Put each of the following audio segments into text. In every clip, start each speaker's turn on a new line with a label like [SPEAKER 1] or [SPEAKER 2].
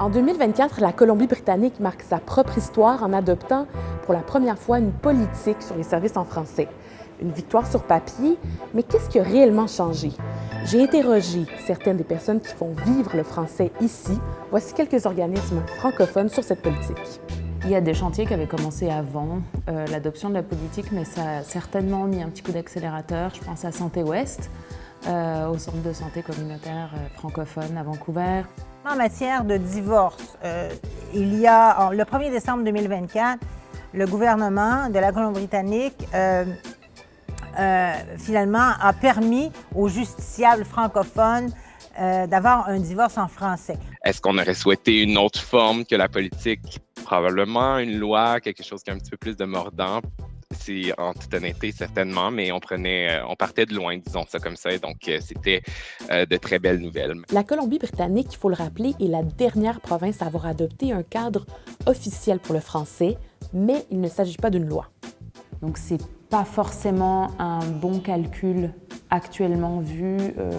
[SPEAKER 1] En 2024, la Colombie-Britannique marque sa propre histoire en adoptant pour la première fois une politique sur les services en français. Une victoire sur papier, mais qu'est-ce qui a réellement changé? J'ai interrogé certaines des personnes qui font vivre le français ici. Voici quelques organismes francophones sur cette politique.
[SPEAKER 2] Il y a des chantiers qui avaient commencé avant l'adoption de la politique, mais ça a certainement mis un petit coup d'accélérateur. Je pense à Santé Ouest, au centre de santé communautaire francophone à Vancouver.
[SPEAKER 3] En matière de divorce, il y a, le 1er décembre 2024, le gouvernement de la Colombie-Britannique finalement a permis aux justiciables francophones d'avoir un divorce en français.
[SPEAKER 4] Est-ce qu'on aurait souhaité une autre forme que la politique? Probablement une loi, quelque chose qui a un petit peu plus de mordant. C'est en toute honnêteté, certainement, mais on partait de loin, disons ça comme ça, donc c'était de très belles nouvelles.
[SPEAKER 1] La Colombie-Britannique, il faut le rappeler, est la dernière province à avoir adopté un cadre officiel pour le français, mais il ne s'agit pas d'une loi.
[SPEAKER 2] Donc c'est pas forcément un bon calcul actuellement vu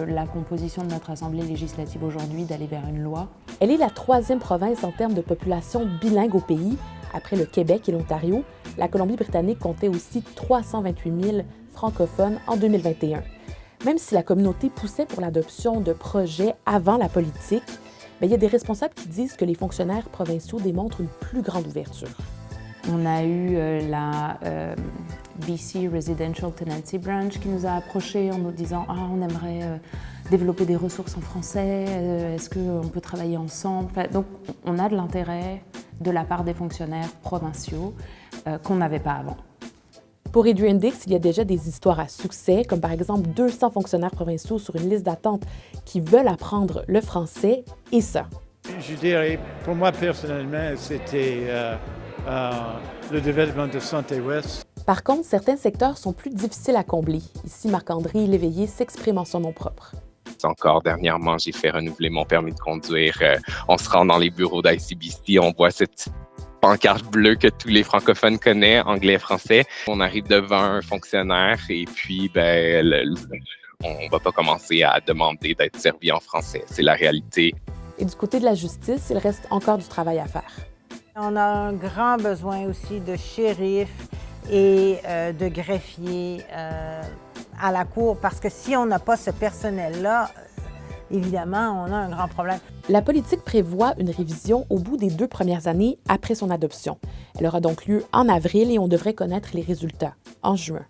[SPEAKER 2] la composition de notre Assemblée législative aujourd'hui d'aller vers une loi.
[SPEAKER 1] Elle est la troisième province en termes de population bilingue au pays. Après le Québec et l'Ontario, la Colombie-Britannique comptait aussi 328 000 francophones en 2021. Même si la communauté poussait pour l'adoption de projets avant la politique, il y a des responsables qui disent que les fonctionnaires provinciaux démontrent une plus grande ouverture.
[SPEAKER 2] On a eu la BC Residential Tenancy Branch qui nous a approchés en nous disant « Ah, on aimerait développer des ressources en français, est-ce qu'on peut travailler ensemble ?» Donc, on a de l'intérêt de la part des fonctionnaires provinciaux qu'on n'avait pas avant.
[SPEAKER 1] Pour Adrian Dix, il y a déjà des histoires à succès, comme par exemple 200 fonctionnaires provinciaux sur une liste d'attente qui veulent apprendre le français, et ça.
[SPEAKER 5] Je dirais, pour moi personnellement, c'était le développement de Santé Ouest.
[SPEAKER 1] Par contre, certains secteurs sont plus difficiles à combler. Ici, Marc-André Léveillé s'exprime en son nom propre.
[SPEAKER 4] Encore dernièrement, j'ai fait renouveler mon permis de conduire. On se rend dans les bureaux d'ICBC, on voit cette pancarte bleue que tous les francophones connaissent, anglais et français. On arrive devant un fonctionnaire et puis on ne va pas commencer à demander d'être servi en français. C'est la réalité.
[SPEAKER 1] Et du côté de la justice, il reste encore du travail à faire.
[SPEAKER 3] On a un grand besoin aussi de shérifs et de greffiers à la cour, parce que si on n'a pas ce personnel-là, évidemment, on a un grand problème.
[SPEAKER 1] La politique prévoit une révision au bout des 2 premières années après son adoption. Elle aura donc lieu en avril et on devrait connaître les résultats en juin.